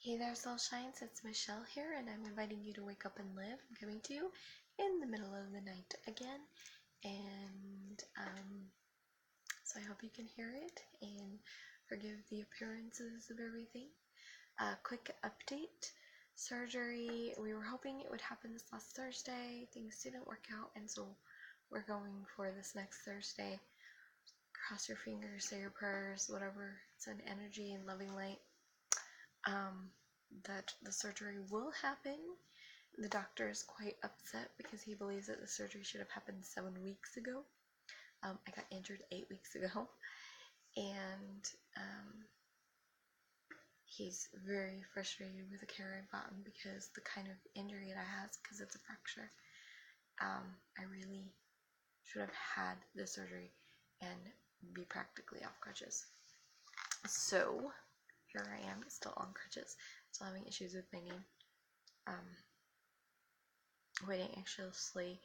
Hey there, Soulshines, it's Michelle here, and I'm inviting you to wake up and live. I'm coming to you in the middle of the night again, and so I hope you can hear it and forgive the appearances of everything. Quick update. Surgery, we were hoping it would happen this last Thursday. Things didn't work out, and so we're going for this next Thursday. Cross your fingers, say your prayers, whatever. It's an energy and loving light. That the surgery will happen. The doctor is quite upset because he believes that the surgery should have happened 7 weeks ago. I got injured 8 weeks ago, and he's very frustrated with the care I've gotten because the kind of injury it has, because it's a fracture. I really should have had the surgery and be practically off crutches. So here I am, still on crutches, still having issues with my knee. Waiting anxiously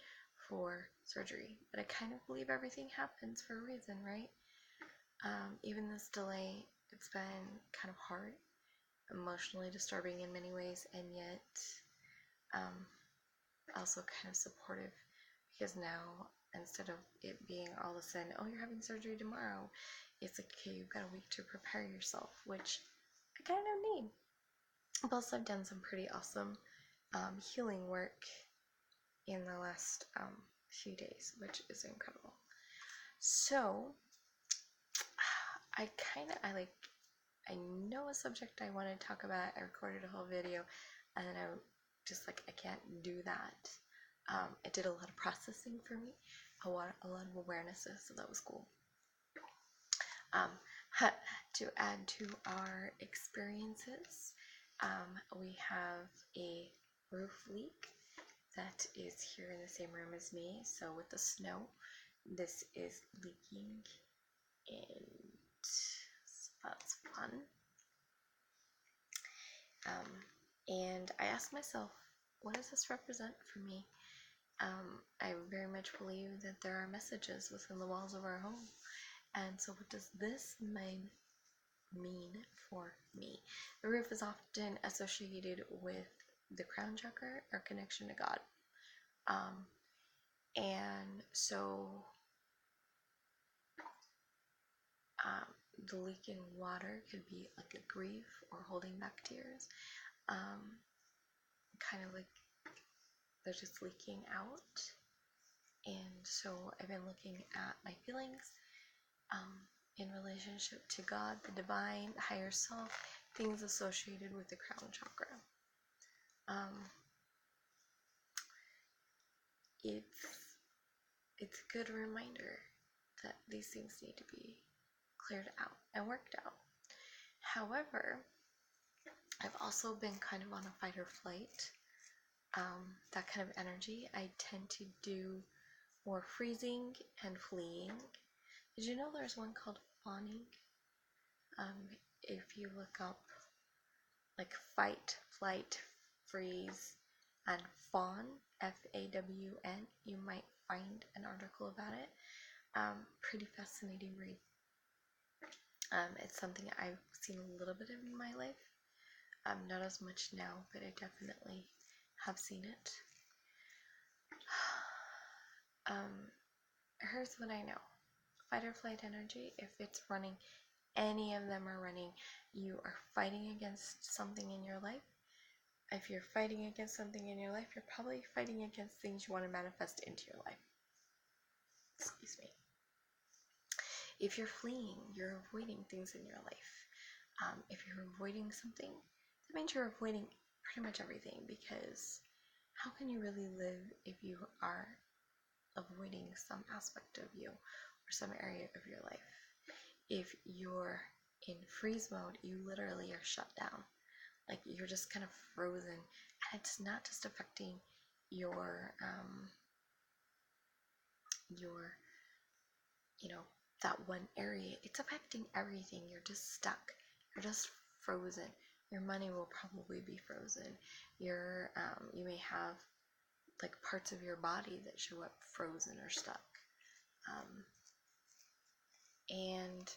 for surgery, but I kind of believe everything happens for a reason, right? Even this delay, it's been kind of hard, emotionally disturbing in many ways, and yet also kind of supportive, because now instead of it being all of a sudden, oh, you're having surgery tomorrow, it's like, okay, you've got a week to prepare yourself, which I kind of need. Plus, I've done some pretty awesome healing work in the last few days, which is incredible. So I know a subject I want to talk about. I recorded a whole video, and then I just I can't do that. It did a lot of processing for me, a lot of awarenesses, so that was cool. To add to our experiences, we have a roof leak that is here in the same room as me. So with the snow, this is leaking, and so that's fun. And I asked myself, what does this represent for me? I very much believe that there are messages within the walls of our home. And so what does this mean for me? The roof is often associated with the crown chakra, our connection to God. And so the leaking water could be like a grief or holding back tears. Kind of like they're just leaking out. And so I've been looking at my feelings in relationship to God, the divine, the higher self, things associated with the crown chakra. It's a good reminder that these things need to be cleared out and worked out. However, I've also been kind of on a fight or flight, that kind of energy. I tend to do more freezing and fleeing. Did you know there's one called fawning? If you look up like fight, flight, freeze, and fawn, F-A-W-N, you might find an article about it. Pretty fascinating read. It's something I've seen a little bit of in my life. Not as much now, but I definitely have seen it. Here's what I know. Fight or flight energy, if it's running, any of them are running, you are fighting against something in your life. If you're fighting against something in your life, you're probably fighting against things you want to manifest into your life. Excuse me. If you're fleeing, you're avoiding things in your life. If you're avoiding something, that means you're avoiding pretty much everything, because how can you really live if you are avoiding some aspect of you or some area of your life? If you're in freeze mode, you literally are shut down. Like, you're just kind of frozen, and it's not just affecting your that one area. It's affecting everything. You're just stuck. You're just frozen. Your money will probably be frozen. You may have like parts of your body that show up frozen or stuck. And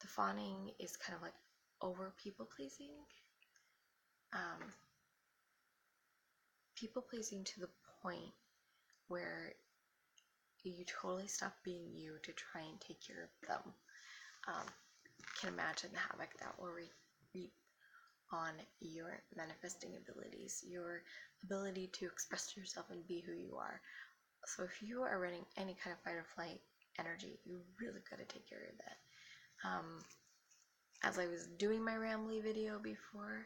the fawning is kind of like over people pleasing. people pleasing to the point where you totally stop being you to try and take care of them. Can imagine the havoc that will reap on your manifesting abilities, your ability to express yourself and be who you are. So if you are running any kind of fight or flight energy, you really got to take care of that. As I was doing my rambly video before,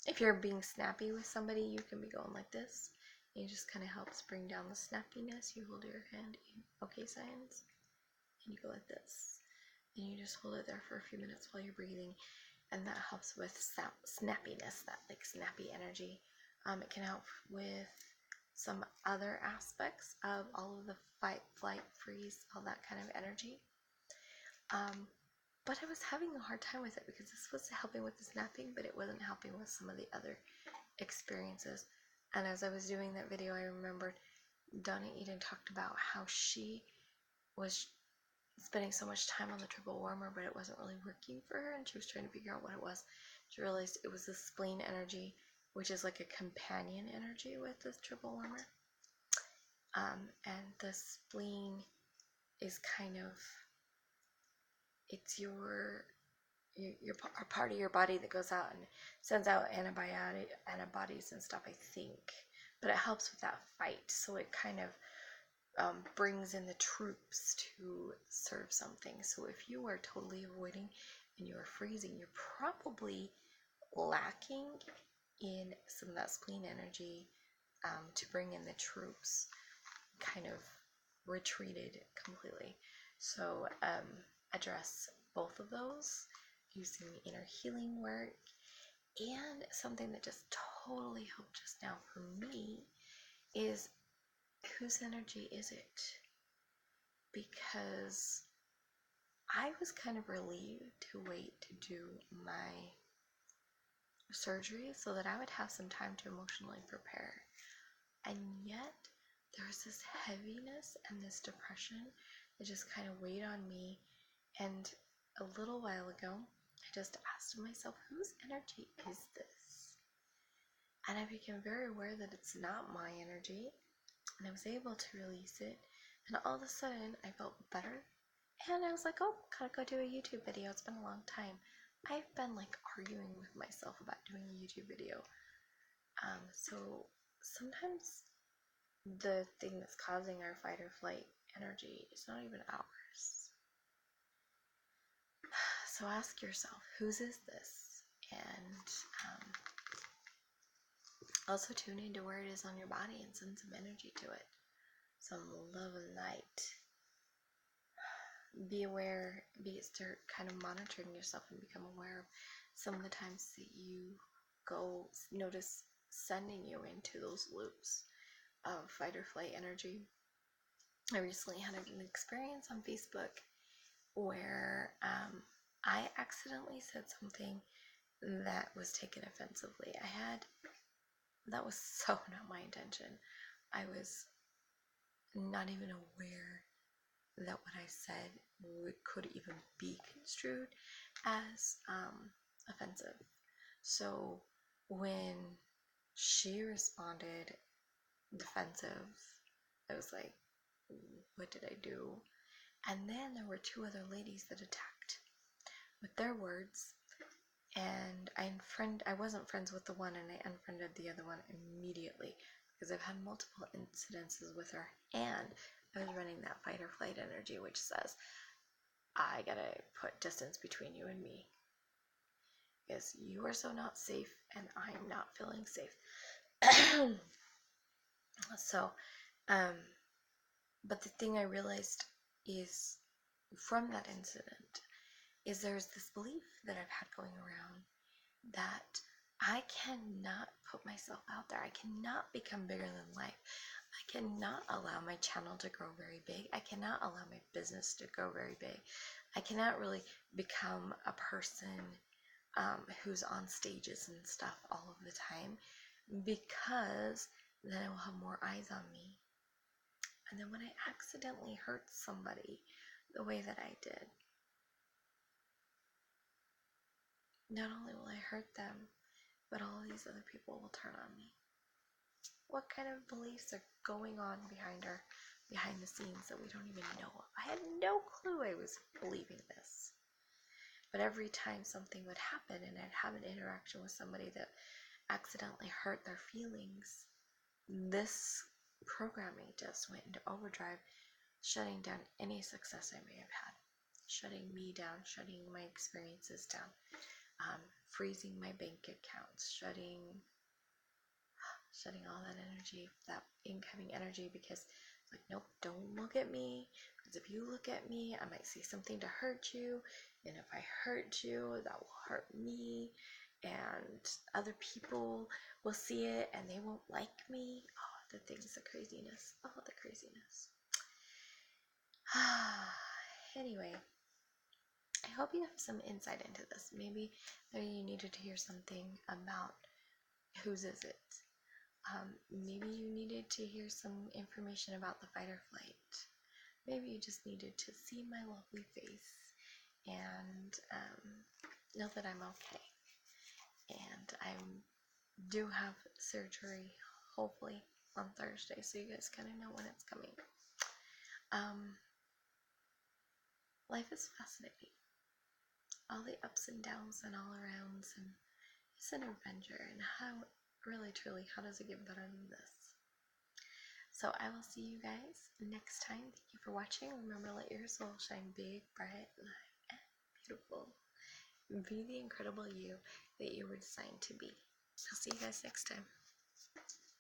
if you're being snappy with somebody, you can be going like this. It just kind of helps bring down the snappiness. You hold your hand in okay signs, and you go like this. And you just hold it there for a few minutes while you're breathing, and that helps with snappiness, that like snappy energy. It can help with some other aspects of all of the fight, flight, freeze, all that kind of energy. But I was having a hard time with it because this was helping with the snapping, but it wasn't helping with some of the other experiences. And as I was doing that video, I remembered Donna Eden talked about how she was spending so much time on the triple warmer, but it wasn't really working for her, and she was trying to figure out what it was. She realized it was the spleen energy, which is like a companion energy with this triple warmer. And the spleen is kind of, it's your part of your body that goes out and sends out antibodies and stuff, I think. But it helps with that fight, so it kind of brings in the troops to serve something. So if you are totally avoiding and you are freezing, you're probably lacking in some of that spleen energy to bring in the troops, kind of retreated completely. So address both of those using inner healing work. And something that just totally helped just now for me is, whose energy is it? Because I was kind of relieved to wait to do my surgery so that I would have some time to emotionally prepare. And yet there was this heaviness and this depression that just kind of weighed on me. And a little while ago, I just asked myself, whose energy is this? And I became very aware that it's not my energy, and I was able to release it. And all of a sudden, I felt better. And I was like, oh, gotta go do a YouTube video. It's been a long time. I've been like arguing with myself about doing a YouTube video. So sometimes the thing that's causing our fight or flight energy is not even ours. So ask yourself, whose is this? And also tune into where it is on your body and send some energy to it. Some love and light. Be aware, start kind of monitoring yourself and become aware of some of the times that you go, notice sending you into those loops of fight or flight energy. I recently had an experience on Facebook where I accidentally said something that was taken offensively. That was so not my intention. I was not even aware that what I said could even be construed as offensive. So when she responded defensive, I was like, what did I do? And then there were two other ladies that attacked with their words, and I wasn't friends with the one, and I unfriended the other one immediately because I've had multiple incidences with her, and I was running that fight or flight energy, which says I gotta put distance between you and me because you are so not safe and I'm not feeling safe. So but the thing I realized is from that incident is there's this belief that I've had going around that I cannot put myself out there. I cannot become bigger than life. I cannot allow my channel to grow very big. I cannot allow my business to grow very big. I cannot really become a person who's on stages and stuff all of the time, because then I will have more eyes on me. And then when I accidentally hurt somebody the way that I did, not only will I hurt them, but all these other people will turn on me. What kind of beliefs are going on behind the scenes that we don't even know of? I had no clue I was believing this. But every time something would happen and I'd have an interaction with somebody that accidentally hurt their feelings, this programming just went into overdrive, shutting down any success I may have had, shutting me down, shutting my experiences down, freezing my bank accounts, shutting all that energy, that incoming energy, because it's like, nope, don't look at me, because if you look at me, I might see something to hurt you, and if I hurt you, that will hurt me, and other people will see it and they won't like me. Oh, the things, the craziness. Oh, the craziness. Anyway, I hope you have some insight into this. Maybe you needed to hear something about whose is it. Maybe you needed to hear some information about the fight or flight. Maybe you just needed to see my lovely face and know that I'm okay. And I do have surgery, hopefully, on Thursday, so you guys kind of know when it's coming. Life is fascinating. All the ups and downs and all arounds, and it's an adventure, and how, really truly, how does it get better than this? So I will see you guys next time. Thank you for watching. Remember, let your soul shine big, bright, light, and beautiful. Be the incredible you that you were designed to be. I'll see you guys next time.